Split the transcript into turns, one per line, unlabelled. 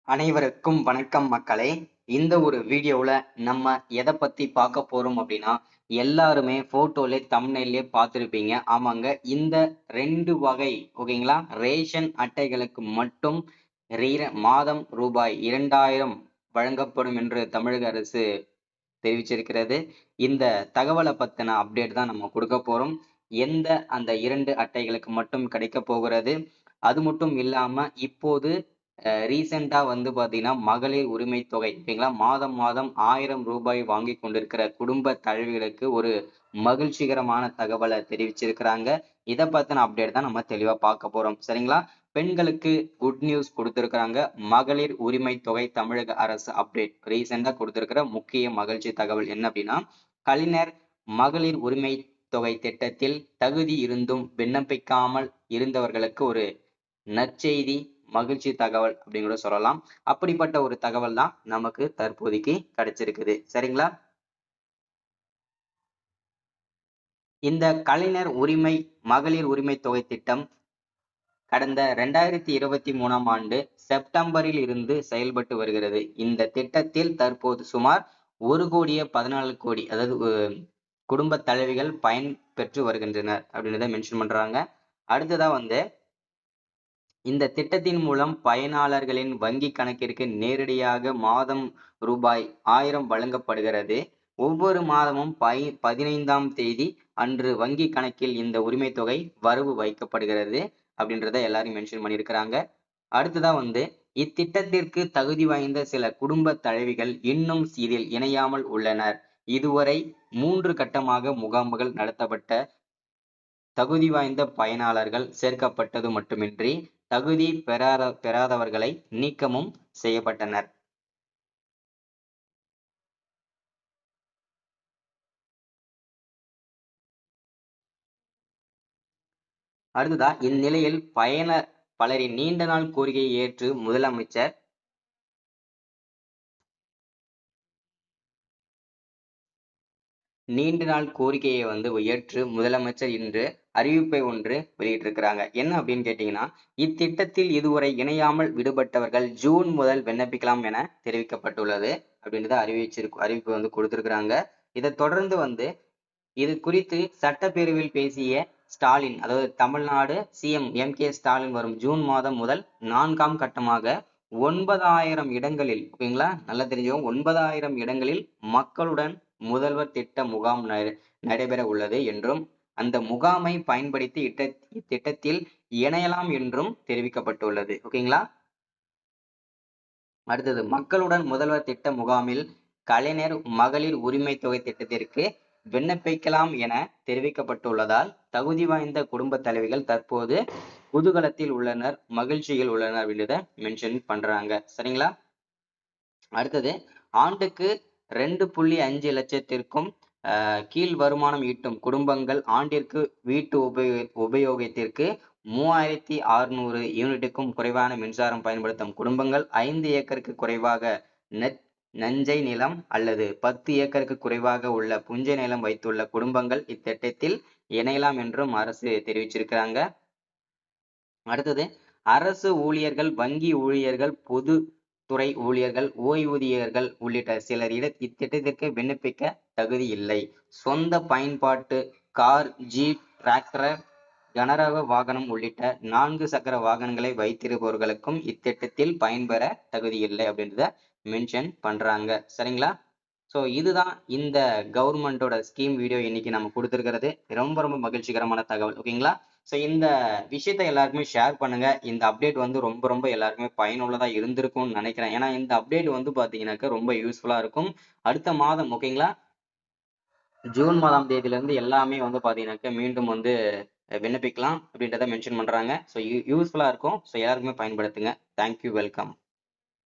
அனைவருக்கும் வணக்கம் மக்களே. இந்த ஒரு வீடியோல நம்ம எதை பத்தி பார்க்க போறோம் அப்படின்னா, எல்லாருமே போட்டோல தம்ப்நெயிலே பார்த்திருப்பீங்க. ஆமாங்க, இந்த 2 வகை ஓகேங்களா ரேஷன் அட்டைகளுக்கு மட்டும் மாதம் ரூபாய் 2000 வழங்கப்படும் என்று தமிழக அரசு தெரிவிச்சிருக்கிறது. இந்த தகவலை பத்தின அப்டேட் தான் நம்ம கொடுக்க போறோம். அந்த 2 அட்டைகளுக்கு மட்டும் கிடைக்க போகிறது. அது மட்டும் இல்லாம இப்போது ரீசெண்டா வந்து பாத்தீங்கன்னா மகளிர் உரிமை தொகை ஓகேங்களா மாதம் மாதம் 1000 ரூபாய் வாங்கி கொண்டிருக்கிற குடும்ப தலைவிகளுக்கு ஒரு மகிழ்ச்சிகரமான தகவலை தெரிவிச்சிருக்கிறாங்க. இதை பத்தின அப்டேட் தான் நம்ம தெளிவா பார்க்க போறோம். சரிங்களா? பெண்களுக்கு குட் நியூஸ் கொடுத்திருக்கிறாங்க. மகளிர் உரிமை தொகை தமிழக அரசு அப்டேட் ரீசெண்டா கொடுத்திருக்கிற முக்கிய மகிழ்ச்சி தகவல் என்ன அப்படின்னா, கலைஞர் மகளிர் உரிமை தொகை திட்டத்தில் தகுதி இருந்தும் விண்ணப்பிக்காமல் இருந்தவர்களுக்கு ஒரு நற்செய்தி, மகிழ்ச்சி தகவல் அப்படின்னு கூட சொல்லலாம். அப்படிப்பட்ட ஒரு தகவல் தான் நமக்கு தற்போதைக்கு கிடைச்சிருக்குது. சரிங்களா? இந்த கலைஞர் மகளிர் உரிமை தொகை திட்டம் கடந்த 2023ஆம் ஆண்டு செப்டம்பரில் இருந்து செயல்பட்டு வருகிறது. இந்த திட்டத்தில் தற்போது சுமார் 1,14,00,00,000 அதாவது குடும்ப தலைவிகள் பயன் பெற்று வருகின்றனர் அப்படின்றத மென்ஷன் பண்றாங்க. அடுத்ததா வந்து இந்த திட்டத்தின் மூலம் பயனாளர்களின் வங்கி கணக்கிற்கு நேரடியாக மாதம் ரூபாய் 1000 வழங்கப்படுகிறது. ஒவ்வொரு மாதமும் 15ஆம் தேதி அன்று வங்கி கணக்கில் இந்த உரிமை தொகை வரவு வைக்கப்படுகிறது அப்படின்றத எல்லாரும் மென்ஷன் பண்ணியிருக்கிறாங்க. அடுத்ததா வந்து இத்திட்டத்திற்கு தகுதி வாய்ந்த சில குடும்ப தலைவிகள் இன்னும் இதில் இணையாமல் உள்ளனர். இதுவரை 3 கட்டமாக முகாம்கள் நடத்தப்பட்ட தகுதி வாய்ந்த பயனாளர்கள் சேர்க்கப்பட்டது மட்டுமின்றி தகுதி பெறாதவர்களை நீக்கமும் செய்யப்பட்டனர். அடுத்ததா இந்நிலையில் பலரின் நீண்ட நாள் கோரிக்கையை ஏற்று முதலமைச்சர் நீண்ட நாள் கோரிக்கையை வந்து ஏற்று முதலமைச்சர் இன்று அறிவிப்பை ஒன்று வெளியிட்டிருக்கிறாங்க. என்ன அப்படின்னு கேட்டீங்கன்னா, இத்திட்டத்தில் இதுவரை இணையாமல் விடுபட்டவர்கள் ஜூன் முதல் விண்ணப்பிக்கலாம் என தெரிவிக்கப்பட்டுள்ளது அப்படின்றத அறிவிப்பு வந்து கொடுத்திருக்கிறாங்க. இதை தொடர்ந்து வந்து இது குறித்து சட்டப்பேரவையில் பேசிய ஸ்டாலின், அதாவது தமிழ்நாடு சிஎம் எம்.கே. ஸ்டாலின் வரும் ஜூன் மாதம் முதல் 4ஆம் கட்டமாக 9,000 இடங்களில் ஓகேங்களா நல்லா தெரிஞ்சவங்க 9,000 இடங்களில் மக்களுடன் முதல்வர் திட்ட முகாம் நடைபெற உள்ளது என்றும் அந்த முகாமை பயன்படுத்தி இத்திட்டத்தில் இணையலாம் என்றும் தெரிவிக்கப்பட்டுள்ளது. ஓகேங்களா? அடுத்தது மக்களுடன் முதல்வர் திட்ட முகாமில் கலைஞர் மகளிர் உரிமை தொகை திட்டத்திற்கு விண்ணப்பிக்கலாம் என தெரிவிக்கப்பட்டுள்ளதால் தகுதி வாய்ந்த குடும்ப தலைவிகள் தற்போது குதூகலத்தில் உள்ளனர், மகிழ்ச்சியில் உள்ளனர் அப்படின்றத மென்ஷன் பண்றாங்க. சரிங்களா? அடுத்தது ஆண்டுக்கு 2.5 லட்சத்திற்கும் கீழ் வருமானம் ஈட்டும் குடும்பங்கள் ஆண்டிற்கு வீட்டு உபயோகத்திற்கு 3,600 யூனிட்டுக்கும் குறைவான மின்சாரம் பயன்படுத்தும் குடும்பங்கள் 5 ஏக்கருக்கு குறைவாக நஞ்சை நிலம் அல்லது 10 ஏக்கருக்கு குறைவாக உள்ள புஞ்சை நிலம் வைத்துள்ள குடும்பங்கள் இத்திட்டத்தில் இணையலாம் என்றும் அரசு தெரிவிச்சிருக்கிறாங்க. அடுத்தது அரசு ஊழியர்கள், வங்கி ஊழியர்கள், பொது துறை ஊழியர்கள், ஓய்வூதியர்கள் உள்ளிட்ட சிலர் இத்திட்டத்திற்கு விண்ணப்பிக்க தகுதி இல்லை. சொந்த பயன்பாட்டு கார், ஜீப், டிராக்டர், கனரக வாகனம் உள்ளிட்ட 4 சக்கர வாகனங்களை வைத்திருப்பவர்களுக்கும் இத்திட்டத்தில் பயன்பெற தகுதி இல்லை அப்படின்றத மென்ஷன் பண்றாங்க. சரிங்களா? ஸோ இதுதான் இந்த கவர்மெண்டோட ஸ்கீம் வீடியோ இன்னைக்கு நம்ம கொடுத்துருக்கிறது. ரொம்ப ரொம்ப மகிழ்ச்சிகரமான தகவல். ஓகேங்களா? ஸோ இந்த விஷயத்த எல்லாருக்குமே ஷேர் பண்ணுங்க. இந்த அப்டேட் வந்து ரொம்ப ரொம்ப எல்லாருக்குமே பயனுள்ளதா இருந்திருக்கும்னு நினைக்கிறேன். ஏன்னா இந்த அப்டேட் வந்து பாத்தீங்கன்னாக்க ரொம்ப யூஸ்ஃபுல்லா இருக்கும். அடுத்த மாதம் ஓகேங்களா ஜூன் மாதம் தேதியிலிருந்து எல்லாமே வந்து பாத்தீங்கன்னாக்க மீண்டும் வந்து விண்ணப்பிக்கலாம் அப்படின்றத மென்ஷன் பண்றாங்க. ஸோ யூஸ்ஃபுல்லா இருக்கும். ஸோ எல்லாருக்குமே பயன்படுத்துங்க. Thank you, welcome.